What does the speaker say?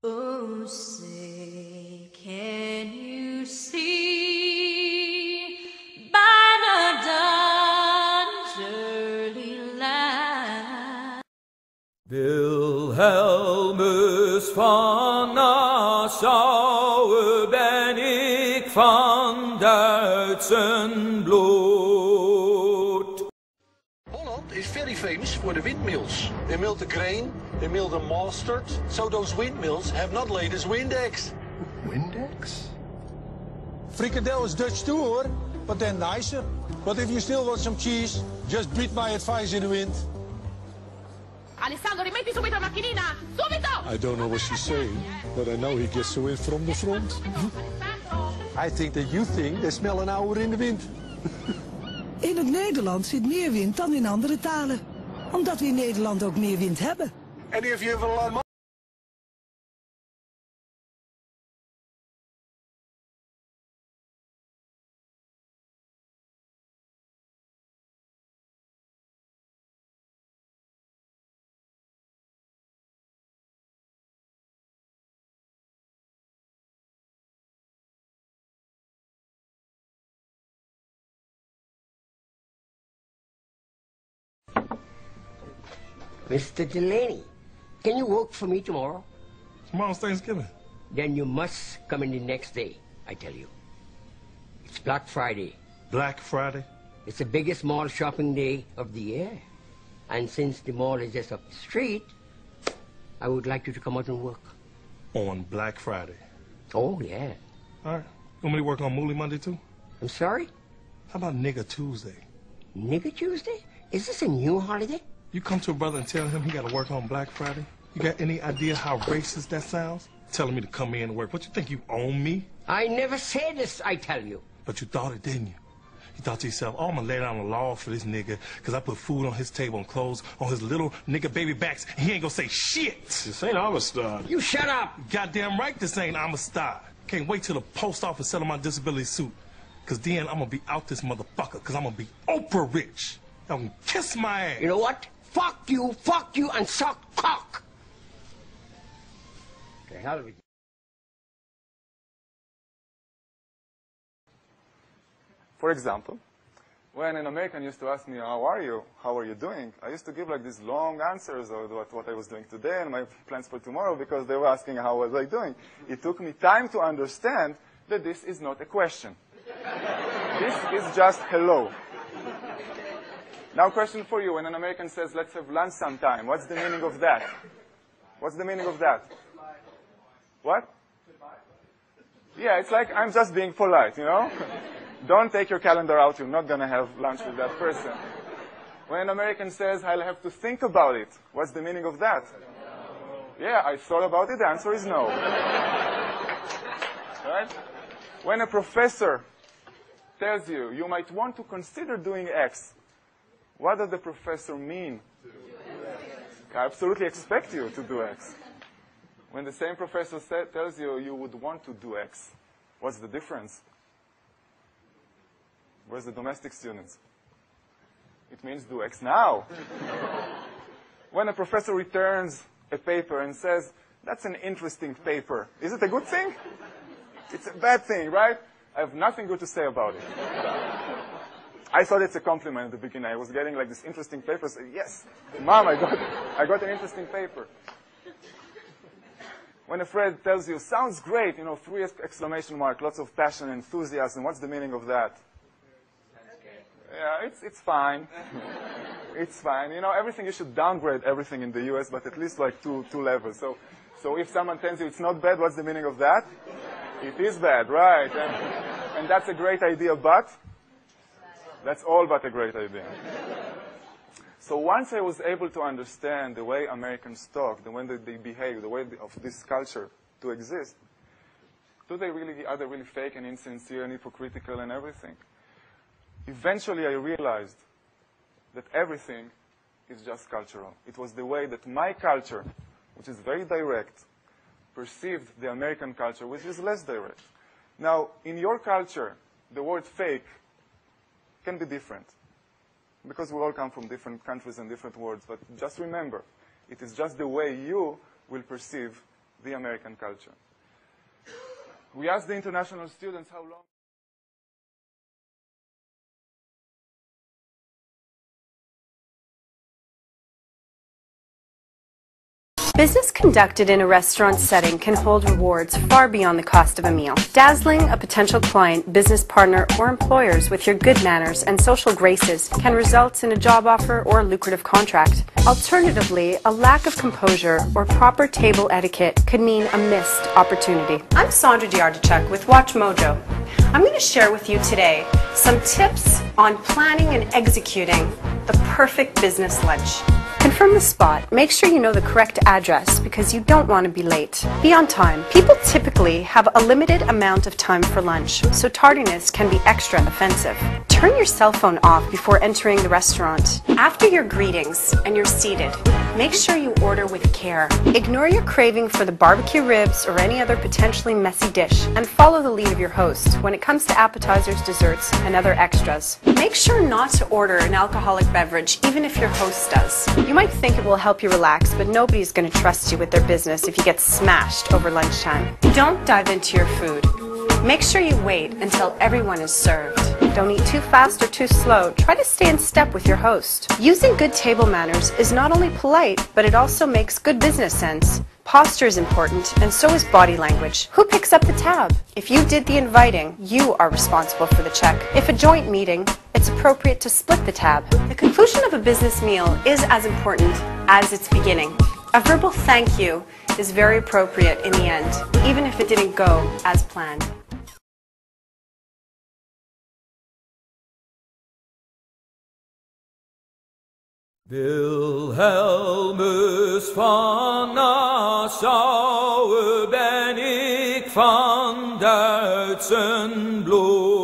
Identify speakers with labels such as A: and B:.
A: Oh, say, can you see by the dawn's early light?
B: Wilhelmus van Nassau ben ik van Duitsen bloed.
C: Holland is very famous for the windmills. They mill the grain, they mill the mustard, so those windmills have not latest Windex.
D: Windex?
E: Frikadel is Dutch too, hoor, but then nicer. But if you still want some cheese, just breathe my advice in the wind.
F: Alessandro, rimetti subito la macchinina! Subito!
E: I don't know what she's saying, but I know he gets the wind from the front. I think that you think they smell an hour in the wind.
G: In het Nederlands zit meer wind dan in andere talen. Omdat we in Nederland ook meer wind hebben.
E: And if you have a lot of
H: Mr. Delaney, can you work for me tomorrow?
D: Tomorrow's Thanksgiving.
H: Then you must come in the next day, I tell you. It's Black Friday.
D: Black Friday?
H: It's the biggest mall shopping day of the year. And since the mall is just up the street, I would like you to come out and work.
D: On Black Friday?
H: Oh, yeah.
D: All right. You want me to work on Mooly Monday, too?
H: I'm sorry?
D: How about Nigger Tuesday?
H: Nigger Tuesday? Is this a new holiday?
D: You come to a brother and tell him he got to work on Black Friday? You got any idea how racist that sounds? Telling me to come in and work. What, you think you own me?
H: I never said this, I tell you.
D: But you thought it, didn't you? You thought to yourself, oh, I'm going to lay down the law for this nigga because I put food on his table and clothes on his little nigga baby backs. And he ain't going to say shit.
C: This ain't Amistad.
H: You shut up.
D: Goddamn right this ain't Amistad. Can't wait till the post office settle my disability suit. Because then I'm going to be out this motherfucker because I'm going to be Oprah rich. I'm going to kiss my ass.
H: You know what? Fuck you, and suck cock. The hell with you.
I: For example, when an American used to ask me, how are you doing? I used to give like these long answers of what I was doing today and my plans for tomorrow because they were asking how was I doing. It took me time to understand that this is not a question. This is just hello. Now, question for you. When an American says, let's have lunch sometime, what's the meaning of that? What's the meaning of that? What? Yeah, it's like I'm just being polite, you know? Don't take your calendar out. You're not going to have lunch with that person. When an American says, I'll have to think about it, what's the meaning of that? Yeah, I thought about it. The answer is no. Right? When a professor tells you, you might want to consider doing X, what does the professor mean? I absolutely expect you to do X. When the same professor tells you you would want to do X, what's the difference? Where's the domestic students? It means do X now. When a professor returns a paper and says, that's an interesting paper, is it a good thing? It's a bad thing, right? I have nothing good to say about it. I thought it's a compliment at the beginning. I was getting like this interesting paper. So yes, Mom, I got an interesting paper. When a friend tells you, sounds great, 3 exclamation mark, lots of passion, enthusiasm, what's the meaning of that? Yeah, it's fine. It's fine. Everything, you should downgrade everything in the US, but at least like two levels. So if someone tells you it's not bad, what's the meaning of that? It is bad, right? And that's a great idea, but that's all but a great idea. So once I was able to understand the way Americans talk, the way they behave, the way of this culture to exist, are they really fake and insincere and hypocritical and everything? Eventually I realized that everything is just cultural. It was the way that my culture, which is very direct, perceived the American culture, which is less direct. Now, in your culture, the word fake can be different, because we all come from different countries and different words. But just remember, it is just the way you will perceive the American culture. We asked the international students how long.
J: Business conducted in a restaurant setting can hold rewards far beyond the cost of a meal. Dazzling a potential client, business partner, or employers with your good manners and social graces can result in a job offer or a lucrative contract. Alternatively, a lack of composure or proper table etiquette could mean a missed opportunity. I'm Sandra Diardachuk with Watch Mojo. I'm going to share with you today some tips on planning and executing the perfect business lunch. Confirm the spot. Make sure you know the correct address because you don't want to be late. Be on time. People typically have a limited amount of time for lunch, so tardiness can be extra offensive. Turn your cell phone off before entering the restaurant. After your greetings and you're seated, make sure you order with care. Ignore your craving for the barbecue ribs or any other potentially messy dish and follow the lead of your host when it comes to appetizers, desserts, and other extras. Make sure not to order an alcoholic beverage even if your host does. You might think it will help you relax, but nobody's going to trust you with their business if you get smashed over lunchtime. Don't dive into your food. Make sure you wait until everyone is served. Don't eat too fast or too slow. Try to stay in step with your host. Using good table manners is not only polite, but it also makes good business sense. Posture is important, and so is body language. Who picks up the tab? If you did the inviting, you are responsible for the check. If a joint meeting, it's appropriate to split the tab. The conclusion of a business meal is as important as its beginning. A verbal thank you is very appropriate in the end, even if it didn't go as planned.
B: Wilhelmus van Nassau ben ik van Duitsen bloed.